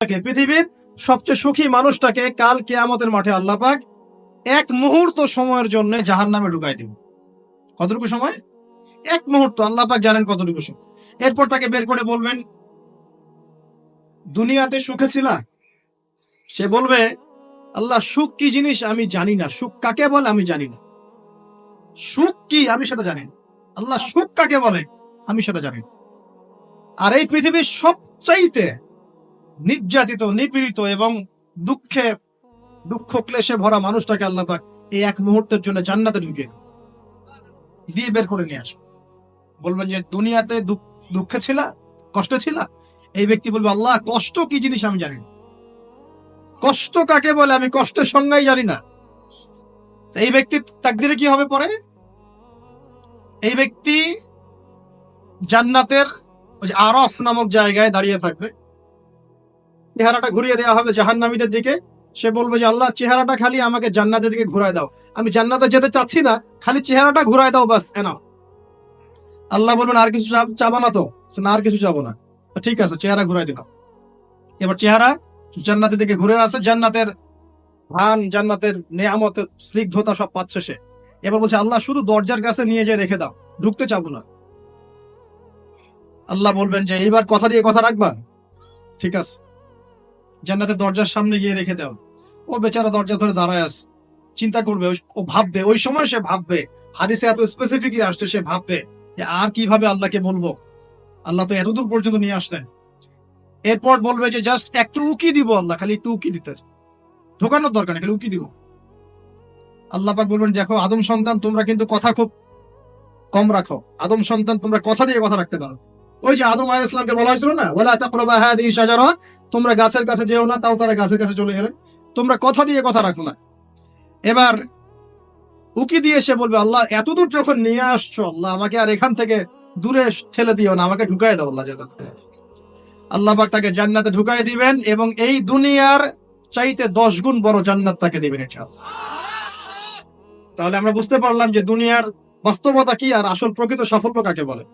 পৃথিবীর সবচেয়ে সুখী মানুষটাকে কাল কিয়ামতের মাঠে আল্লাহ পাক এক মুহূর্ত সময়ের জন্য জাহান্নামে ঢুকাই দিবেন। কতটুকু সময়? এক মুহূর্ত। আল্লাহ পাক জানেন কতটুকু সময়। এরপর তাকে বের করে বলবেন, দুনিয়াতে সুখে ছিলা? সে বলবে, আল্লাহ সুখ কি জিনিস আমি জানি না, সুখ কাকে বলে আমি জানি না, সুখ কি আমি সেটা জানি না। আল্লাহ সুখ কাকে বলে আমি সেটা জানি না। আর এই পৃথিবীর সবচাইতে নির্যাতিত, নিপীড়িত এবং দুঃখ ক্লেশে ভরা মানুষটাকে আল্লাহ পাক এই এক মুহূর্তের জন্য জান্নাতে ঢুকে দিয়ে বের করে নিয়ে আসে। বলবেন যে দুনিয়াতে দুঃখে ছিলা, কষ্টে ছিলা? এই ব্যক্তি বলবে, আল্লাহ কষ্ট কি জিনিস আমি জানি না, কষ্ট কাকে বলে আমি কষ্টের সংজ্ঞাই জানি না। এই ব্যক্তির তাকদিরে কি হবে পরে? এই ব্যক্তি জান্নাতের আরফ নামক জায়গায় দাঁড়িয়ে থাকবে, চেহারাটা ঘুরিয়ে দেওয়া হবে জাহান্নামীদের দিকে। সে বলবে যে আল্লাহ চেহারাটা খালি আমাকে জান্নাতের দিকে ঘুরায় দাও, আমি জান্নাতে যেতে চাচ্ছি না, খালি চেহারাটা ঘুরায় দাও বাস এনা। আল্লাহ বলবেন আর কিছু চাবো না তো? না, আর কিছু চাবো না। ঠিক আছে, চেহারা ঘুরাই দিলাম। এবার চেহারা জান্নাতের দিকে ঘুরে আসে, জান্নাতের ধান, জান্নাতের নেয়ামতের স্নিগ্ধতা সব পাচ্ছে সে। এবার বলছে আল্লাহ শুধু দরজার কাছে নিয়ে যেয়ে রেখে দাও, ঢুকতে চাবো না। আল্লাহ বলবেন যে এইবার কথা দিয়ে কথা রাখবা? ঠিক আছে, জান্নাতের দরজার সামনে গিয়ে রেখে দাও। ও বেচারা দরজা ধরে দাঁড়ায় আছে, চিন্তা করবে, ও ভাববে, ওই সময় সে ভাববে, হাদিসে এত স্পেসিফিকলি আসছে, সে ভাববে যে আর কিভাবে আল্লাহকে বলবো, আল্লাহ তো এতদূর পর্যন্ত নিয়ে আসলেন। এরপর বলবে যে জাস্ট একটু উকি দিব, আল্লাহ খালি একটু উকি দিতে, ঢোকানোর দরকার নেই, খালি উকি দিব। আল্লাহ পাক বলবেন, দেখো আদম সন্তান তোমরা কিন্তু কথা খুব কম রাখো, আদম সন্তান তোমরা কথা দিয়ে কথা রাখতে পারো। ওই যে আদম আলাইহিস সালামকে বলা হয়েছিল না, ওয়ালা তাকরাবা হাদিহি শাজারা, তোমরা গাছের কাছে যেও না, তাও তারা গাছের কাছে চলে গেলেন। তোমরা কথা দিয়ে কথা রাখো না। এবার উকি দিয়ে সে বলবে, আল্লাহ এতদূর যখন নিয়ে আসছো, আল্লাহ আমাকে আর এখান থেকে দূরে ঠেলে দিও না, আমাকে ঢুকাই দাও আল্লাহ। আল্লাহ পাক তাকে জান্নাতে ঢুকাই দিবেন এবং এই দুনিয়ার চাইতে 10 গুণ বড় জান্নাত তাকে দিবেন ইনশাআল্লাহ। তাহলে আমরা বুঝতে পারলাম যে দুনিয়ার বাস্তবতা কি আর আসল প্রকৃত সাফল্য কাকে বলে।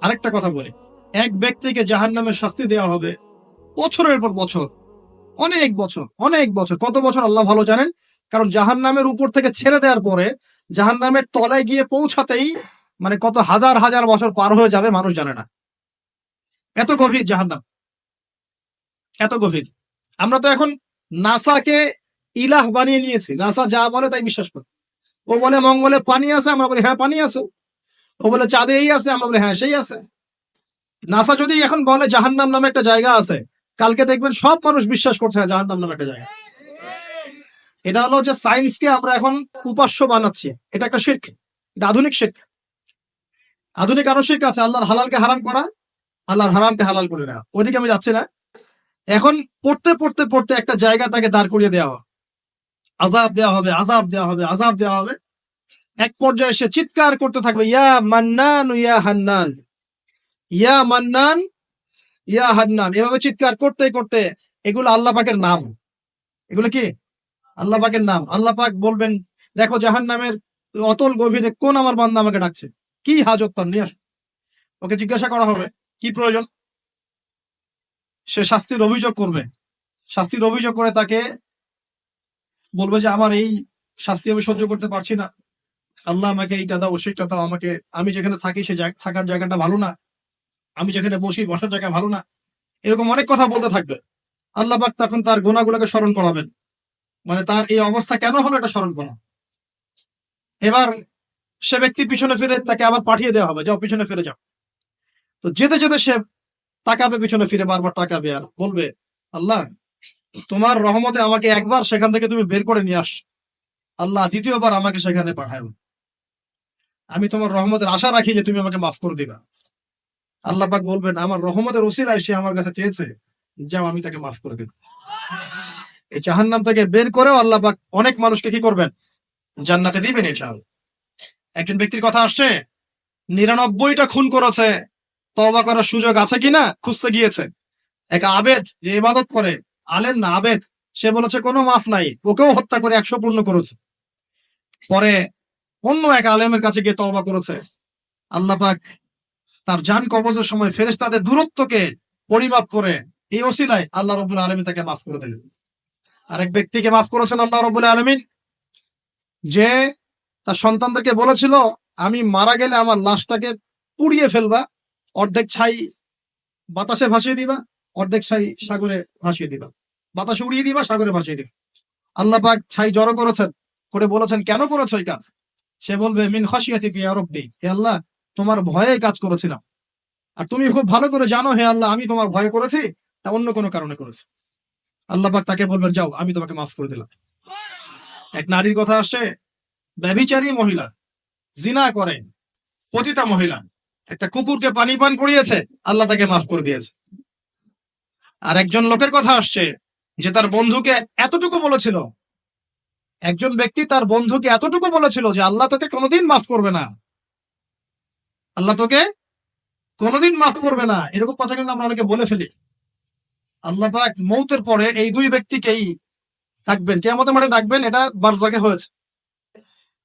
আরেকটা কথা বলি, এক ব্যক্তিকে জাহান্নামের শাস্তি দেওয়া হবে বছরের পর বছর, অনেক বছর, অনেক বছর। কত বছর আল্লাহ ভালো জানেন, কারণ জাহান্নামের উপর থেকে ছেড়ে দেওয়ার পরে জাহান্নামের তলায় গিয়ে পৌঁছাতেই মানে কত হাজার হাজার বছর পার হয়ে যাবে মানুষ জানে না। এত গভীর জাহান্নাম, এত গভীর। আমরা তো এখন নাসাকে ইলাহ বানিয়ে নিয়েছি, নাসা যা বলে তাই বিশ্বাস করি। ও বলে মঙ্গলে পানি আছে, আমরা বলি হ্যাঁ পানি আছে। ও বলে চাঁদে এই আছে, আমরা বলি হ্যাঁ সেই আছে। নাসা যদি এখন বলে জাহান্নাম নামে একটা জায়গা আছে, কালকে দেখবেন সব মানুষ বিশ্বাস করছে জাহান্নাম নামে একটা জায়গা আছে। এটা হলো যে সায়েন্সকে আমরা এখন উপাস্য বানাচ্ছি, এটা একটা শিরক, এটা আধুনিক শিরক। আধুনিক আরো শিরক আছে, আল্লাহর হালালকে হারাম করা, আল্লাহর হারামকে হালাল করে নেওয়া। ওইদিকে আমি যাচ্ছি না। এখন পড়তে পড়তে পড়তে একটা জায়গা তাকে দাঁড় করিয়ে দেওয়া হবে, আযাব দেওয়া হবে, আযাব দেওয়া হবে, আযাব দেওয়া হবে। এক পর্যায়ে সে চিৎকার করতে থাকবে, ইয়া মান্নান ইয়া হান্নান, ইয়া মান্নান ইয়া হান্নান। এভাবে চিৎকার করতে করতে, এগুলো আল্লাহ পাকের নাম। এগুলো কি আল্লাহ পাকের নাম। আল্লাহ পাক বলবেন, দেখো জাহান্নামের অতল গভীরে কোন আমার বান্দা আমাকে ডাকছে, কি হাজত তার, নিয়ে আসো। ওকে জিজ্ঞাসা করা হবে কি প্রয়োজন। সে শাস্তির অভিযোগ করবে, শাস্তির অভিযোগ করে তাকে বলবে যে আমার এই শাস্তি আমি সহ্য করতে পারছি না, আল্লাহ আমাকে এইটা দাও, সেইটা দাও আমাকে, আমি যেখানে থাকি সে থাকার জায়গাটা ভালো না, আমি যেখানে বসি বসার জায়গা ভালো না। এরকম অনেক কথা বলতে থাকবে। আল্লাহ পাক তখন তার গুনাহগুলোকে স্মরণ করাবেন, মানে তার এই অবস্থা কেন হলো এটা স্মরণ করা। এবার সে ব্যক্তি পিছনে ফিরে, তাকে আবার পাঠিয়ে দেওয়া হবে, যাও পিছনে ফিরে যাও। তো যেতে যেতে সে তাকাবে পিছনে ফিরে, বারবার তাকাবে আর বলবে, আল্লাহ তোমার রহমতে আমাকে একবার সেখান থেকে তুমি বের করে নিয়ে আস, আল্লাহ দ্বিতীয়বার আমাকে সেখানে পাঠাও, আমি তোমার রহমতের আশা রাখি যে তুমি আমাকে মাফ করে দিবা। আল্লাহ পাক বলবেন, আমার রহমতের ওসিলায় সে আমার কাছে চেয়েছে, যাও আমি তাকে মাফ করে দেব। এই জাহান্নাম থেকে বের করেও আল্লাহ পাক অনেক মানুষকে কি করবেন, জান্নাতে দিবেন ইনশাআল্লাহ। একজন ব্যক্তির কথা আসছে, 99টা খুন করেছে, তওবা করার সুযোগ আছে কিনা খুঁজতে গিয়েছে। এক আবেদ যে ইবাদত করে, আলেম না আবেদ, সে বলেছে কোনো মাফ নাই, ওকেও হত্যা করে 100 পূর্ণ করেছে। পরে অন্য এক আলেমের কাছে গিয়ে তওবা করেছে। আল্লাহ পাক তার জান কবজের সময় ফেরেশতাদের দূরত্বকে পরিমাপ করে এই ওসিলায় আল্লাহ রাব্বুল আলামিন তাকে মাফ করে দিলেন। আরেক ব্যক্তিকে মাফ করেছেন আল্লাহ রাব্বুল আলামিন, যে তার সন্তানদেরকে বলেছিল আমি মারা গেলে আমার লাশটাকে পুড়িয়ে ফেলবা, অর্ধেক ছাই বাতাসে ভাসিয়ে দিবা, অর্ধেক ছাই সাগরে ভাসিয়ে দিবা, বাতাসে উড়িয়ে দিবা, সাগরে ভাসিয়ে দিবা। আল্লাহ পাক ছাই জড়ো করেছেন, করে বলেছেন কেন করেছো এই কাজ? সে বলবে মিন খাশিয়াতিকা ইয়া রাব্বি, হে আল্লাহ তোমার ভয়ে কাজ করেছিলাম, আর তুমি খুব ভালো করে জানো হে আল্লাহ আমি তোমার ভয় করেছি না অন্য কোনো কারণে করেছি। আল্লাহ পাক তাকে বলবেন যাও আমি তোমাকে মাফ করে দিলাম। এক নারীর কথা আসছে, ব্যভিচারী মহিলা, জিনা করে পতিতা মহিলা, একটা কুকুরকে পানি পান করিয়েছে, আল্লাহ তাকে মাফ করে দিয়েছে। আর একজন লোকের কথা আসছে যে তার বন্ধুকে এতটুকু বলেছিল, একজন ব্যক্তি তার বন্ধুকে এতটুকু বলেছিল যে আল্লাহ তোকে কোনোদিন মাফ করবে না, আল্লাহ তোকে কোনোদিন মাফ করবে না। এরকম কথা কিন্তু আমরা অনেকে বলে ফেলি। আল্লাহ পাক মৌতের পরে এই দুই ব্যক্তিকেই ডাকবেন, কিয়ামতের মাঠে ডাকবেন, এটা বারজাকে হয়েছে।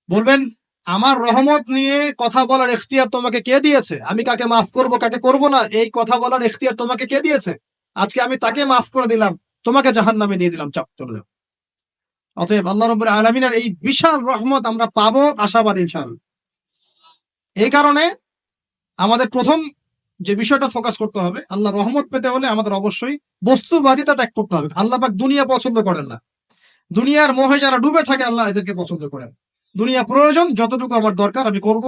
বলবেন আমার রহমত নিয়ে কথা বলার এখতিয়ার তোমাকে কে দিয়েছে? আমি কাকে মাফ করব কাকে করব না এই কথা বলার এখতিয়ার তোমাকে কে দিয়েছে? আজকে আমি তাকে মাফ করে দিলাম, তোমাকে জাহান্নামে দিয়ে দিলাম, চাপ চলে যাও। অতএব আল্লাহ রাব্বুল আলামিনের এই বিশাল রহমত আমরা পাবো, আশাবাদী ইনশাআল্লাহ। এই কারণে আমাদের প্রথম যে বিষয়টা ফোকাস করতে হবে, আল্লাহ রহমত পেতে হলে আমাদের অবশ্যই বস্তুবাদিতা ত্যাগ করতে হবে। আল্লাহ পাক দুনিয়া পছন্দ করেন না, দুনিয়ার মোহে যারা ডুবে থাকে আল্লাহ এদেরকে পছন্দ করেন। দুনিয়া প্রয়োজন, যতটুকু আমার দরকার আমি করব,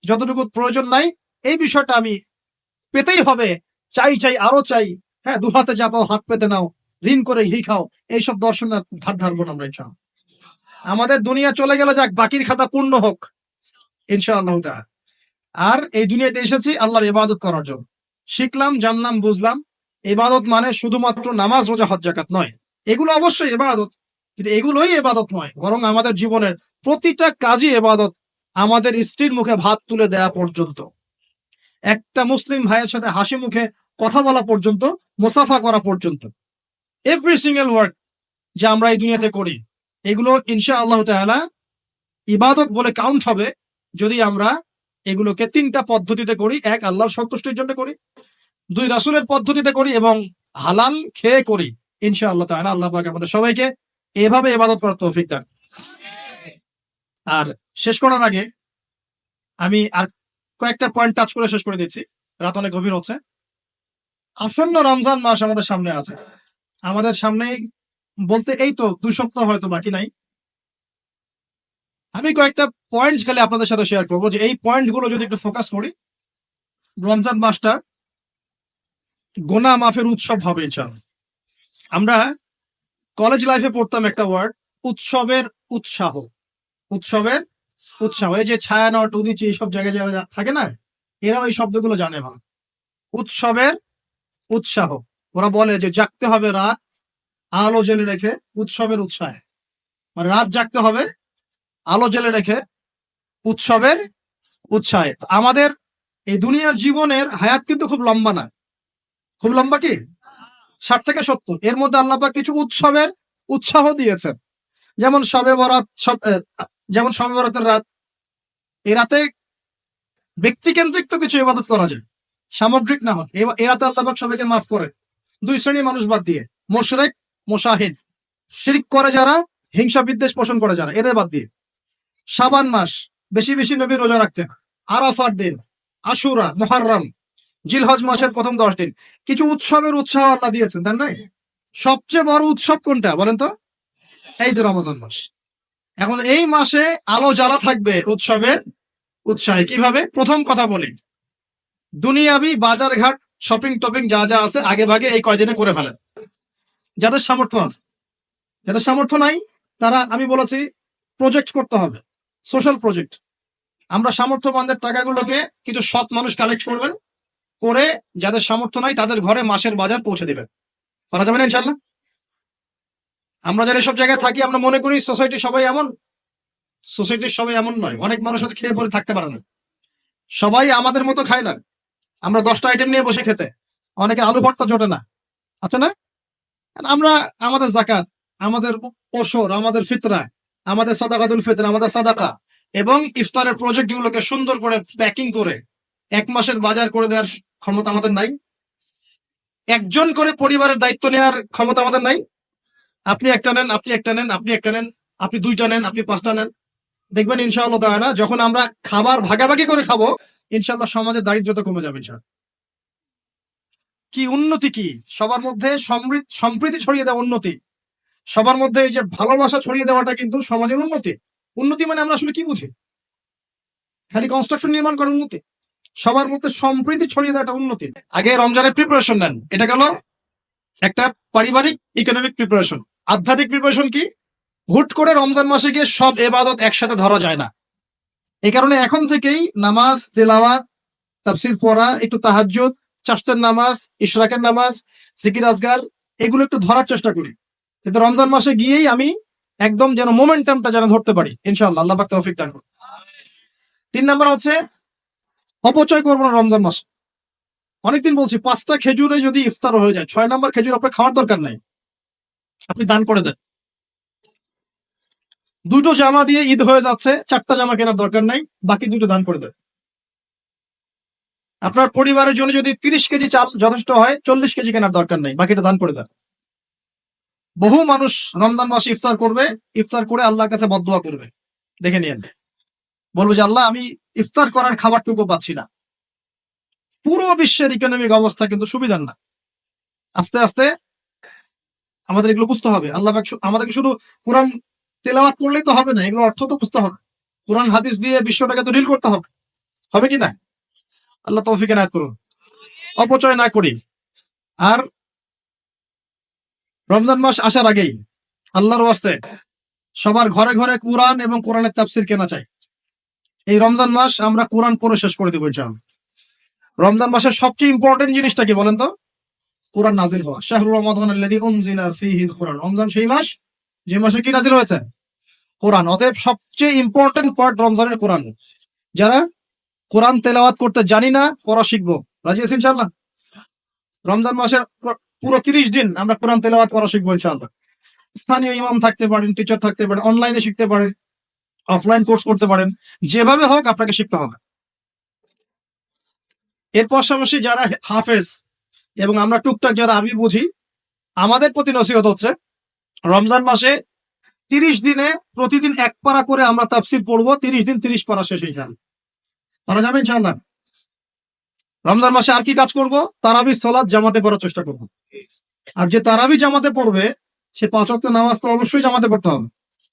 যতটুকু প্রয়োজন নাই এই বিষয়টা আমি পেতেই হবে, চাই চাই আরো চাই, হ্যাঁ দু হাতে চাপাও হাত পেতে নাও, ঋণ করে হি খাও, এইসব দর্শন ধার ধারবো না আমরা ইনশাআল্লাহ। আমাদের দুনিয়া চলে গেলে যাক, বাকির খাতা পূর্ণ হোক ইনশাআল্লাহ তাআলা। আর এই দুনিয়াতে এসেছি আল্লাহর ইবাদত করার জন্য। শিখলাম, জানলাম, বুঝলাম ইবাদত মানে শুধুমাত্র নামাজ, রোজা, হজ, যাকাত নয়। এগুলো অবশ্যই ইবাদত, কিন্তু এগুলোই ইবাদত নয়, বরং আমাদের জীবনের প্রতিটা কাজই ইবাদত। আমাদের স্ত্রীর মুখে ভাত তুলে দেয়া পর্যন্ত, একটা মুসলিম ভাইয়ের সাথে হাসি মুখে কথা বলা পর্যন্ত, মুসাফা করা পর্যন্ত, এভরি সিঙ্গেল ওয়ার্ড যা আমরা এই দুনিয়াতে করি, এগুলো ইনশাআল্লাহ তাআলা ইবাদত বলে কাউন্ট হবে যদি আমরা এগুলোকে তিনটা পদ্ধতিতে করি। এক, আল্লাহর সন্তুষ্টির জন্য করি। দুই, রাসূলের পদ্ধতিতে করি, এবং হালাল খেয়ে করি। ইনশাআল্লাহ তাআলা আল্লাহ পাক আমাদের সবাইকে এভাবে ইবাদত করার তৌফিক দান। আর শেষ করার আগে আমি আর কয়েকটা পয়েন্ট টাচ করে শেষ করে দিচ্ছি, রাত অনেক গভীর হচ্ছে। আসন্ন রমজান মাস আমাদের সামনে আছে, আমাদের সামনে বলতে এই তো 2 সপ্তাহ হয়তো বাকি নাই। আমি কয়েকটা পয়েন্ট খালি আপনাদের সাথে শেয়ার করবো, যে এই পয়েন্ট গুলো যদি একটু ফোকাস করি, রমজান মাসটা গোনা মাফের উৎসব হবে ইনশাআল্লাহ। আমরা কলেজ লাইফে পড়তাম একটা ওয়ার্ড, উৎসবের উৎসাহ। উৎসবের উৎসাহ, এই যে ছায়ানট, উদিচি, এইসব জায়গায় যারা থাকে না, এরাও এই শব্দগুলো জানে ভালো। উৎসবের উৎসাহ, ওরা বলে যে জাগতে হবে রাত আলো জেলে রেখে উৎসবের উৎসাহে, মানে রাত জাগতে হবে আলো জেলে রেখে উৎসবের উৎসাহে। আমাদের এই দুনিয়ার জীবনের হায়াত কিন্তু খুব লম্বা না, খুব লম্বা কি 60 থেকে 70, এর মধ্যে আল্লাহ পাক কিছু উৎসবের উৎসাহ দিয়েছেন। যেমন শবে বরাত, যেমন শবে বরাতের রাত, এই রাতে ব্যক্তিকেন্দ্রিক তো কিছু ইবাদত করা যায়, সামগ্রিক না হয়। এই রাতে আল্লাহ পাক সবাইকে মাফ করেন, 2 শ্রেণীর মানুষ বাদ দিয়ে, মুশরিক, মুশাহিদ, শিরক করে যারা, হিংসা বিদ্বেষ পোষণ করে যারা, এদের বাদ দিয়ে। শাবান মাস বেশি বেশি নবী রোজা রাখতেন। আরাফার দিন, আশুরা, মুহররম, জিলহজ মাসের প্রথম 10 দিন, কিছু উৎসবের উৎসাহ আল্লাহ দিয়েছেন, তাই না? সবচেয়ে বড় উৎসব কোনটা বলেন তো? এই যে রমজান মাস। এখন এই মাসে আলো জ্বালা থাকবে উৎসবের উৎসাহে। কিভাবে? প্রথম কথা বলি, দুনিয়াবি বাজার ঘাট, শপিং টপিং যা যা আছে আগে ভাগে এই কয়দিনে করে ফেলেন, যাদের সামর্থ্য আছে। যাদের সামর্থ্য নাই তারা, আমি বলেছি, প্রজেক্ট করতে হবে, সোশ্যাল প্রজেক্ট। আমরা সামর্থ্যবানদের টাকাগুলোকে কিছু সৎ মানুষ কালেক্ট করবেন, করে যাদের সামর্থ্য নাই তাদের ঘরে মাসের বাজার পৌঁছে দিবেন। করা যাবে না ইনশাআল্লাহ? আমরা যারা এসব জায়গায় থাকি আমরা মনে করি সোসাইটির সবাই এমন, সোসাইটির সবাই এমন নয়। অনেক মানুষ হয়তো খেয়ে পরে থাকতে পারে না, সবাই আমাদের মতো খায় না। আমরা 10টা আইটেম নিয়ে বসে খেতে, অনেকে আলু ভর্তা জোটে না, আচ্ছা না? আমরা আমাদের যাকাত, আমাদের ওশর, আমাদের ফিতরা, আমাদের সাদাকাতুল ফিতর, আমাদের সাদাকা এবং ইফতারের প্রজেক্ট গুলোকে সুন্দর করে প্যাকিং করে 1 মাসের বাজার করে দেওয়ার ক্ষমতা আমাদের নাই। একজন করে পরিবারের দায়িত্ব নেওয়ার ক্ষমতা আমাদের নাই। আপনি একটা নেন, আপনি একটা নেন, আপনি একটা নেন, আপনি দুইটা নেন, আপনি পাঁচটা নেন। দেখবেন ইনশাআল্লাহ তাআলা যখন আমরা খাবার ভাগাভাগি করে খাবো, ইনশাআল্লাহ সমাজে দারিদ্রতা কমে যাবে ইনশাআল্লাহ। কি উন্নতি, কি সবার মধ্যে সম্প্রীতি ছড়িয়ে দেওয়া উন্নতি, সবার মধ্যে এই যে ভালোবাসা ছড়িয়ে দেওয়াটা কিন্তু সমাজের উন্নতি। উন্নতি মানে আমরা আসলে কি বুঝি? খালি কনস্ট্রাকশন নির্মাণ করার উন্নতি? সবার মধ্যে সম্প্রীতি ছড়িয়ে দেওয়াটা উন্নতি। আগে রমজানের প্রিপারেশন নেন, এটা গেল একটা পারিবারিক ইকোনমিক প্রিপারেশন। আধ্যাত্মিক প্রিপারেশন কি? হুট করে রমজান মাসে গিয়ে সব এবাদত একসাথে ধরা যায় না। এই কারণে এখন থেকেই নামাজ, তেলাওয়াত, তাফসীর পড়া, একটু তাহাজ্জুদ, চাষতের নামাজ, ইশরাকের নামাজ, জিকির আজগার, এগুলো একটু ধরার চেষ্টা করি, কিন্তু রমজান মাসে গিয়েই আমি একদম যেন মোমেন্টামটা যেন ধরতে পারি ইনশাআল্লাহ। আল্লাহ পাক তৌফিক দান করুন। 3 নাম্বার হচ্ছে অপচয় করবো না রমজান মাসে। অনেকদিন বলছি 5টা খেজুরে যদি ইফতার হয়ে যায়, 6 নাম্বার খেজুর আপনার খাওয়ার দরকার নাই, আপনি দান করে দেন। 2টো জামা দিয়ে ঈদ হয়ে যাচ্ছে, 4টা জামা কেনার দরকার নাই, বাকি 2টো দান করে দেন। আপনার পরিবারের জন্য যদি 30 কেজি চাল যথেষ্ট হয়, 40 কেজি কেনার দরকার নাই, বাকিটা দান করে দেন। বহু মানুষ রমজান মাসে ইফতার করবে, ইফতার করে আল্লাহর কাছে বদদোয়া করবে, দেখে নিয়েন, বলবো যে আল্লাহ আমি ইফতার করার খাবারটুকু পাচ্ছি না। পুরো বিশ্বের ইকোনমিক অবস্থা কিন্তু সুবিধার না। আস্তে আস্তে আমাদের এগুলো বুঝতে হবে। আল্লাহ পাক আমাদেরকে শুধু কোরআন তেলাওয়াত করলেই তো হবে না, এগুলো অর্থ তো বুঝতে হবে। কোরআন হাদিস দিয়ে বিশ্বটাকে তো ডিল করতে হবে, হবে কি না? আল্লাহ তৌফিক এনায়েত করুন। অপচয় না করি। আর রমজান মাস আসার আগেই আল্লাহর ওয়াস্তে সবার ঘরে ঘরে কোরআন এবং কোরআনের তাফসীর কেনা চাই। এই রমজান মাস আমরা কোরআন পড়ে শেষ করে দেবো ইনশাআল্লাহ। রমজান মাসের সবচেয়ে ইম্পর্টেন্ট জিনিসটা কি বলেন তো? কোরআন নাজিল হওয়া। শাহরু রমাদান আল্লাযী উনজিলা ফীহিল কুরআন। রমজান সেই মাস যে মাসে কি নাজিল হয়েছে? কোরআন। অতএব সবচেয়ে ইম্পর্টেন্ট পার্ট রমজানের কোরআন। যারা কোরআন তেলাওয়াত করতে জানি না, পড়া শিখবো, রাজি আছি ইনশাআল্লাহ? রমজান মাসের পুরো 30 দিন আমরা কোরআন তেলাওয়াত করা শিখবো ইনশাআল্লাহ। স্থানীয় ইমাম থাকতে পারেন, টিচার থাকতে পারেন, অনলাইনে শিখতে পারেন, অফলাইন কোর্স করতে পারেন, যেভাবে হোক আপনাকে শিখতে হবে। এর পাশাপাশি যারা হাফেজ এবং আমরা টুকটাক যারা আরবি বুঝি, আমাদের প্রতি নসিহত হচ্ছে রমজান মাসে 30 দিনে প্রতিদিন 1 পারা করে আমরা তাফসীর পড়বো। 30 দিন 30 পারা শেষ ইনশাআল্লাহ। পারা যাবে ইনশাআল্লাহ। রমজান মাসে আর কি কাজ করব? তারাবি সালাত জামাতে পড়ার চেষ্টা করব। আর যে তারাবি জামাতে পড়বে সে 5 ওয়াক্ত নামাজ তো অবশ্যই জামাতে পড়তে হবে।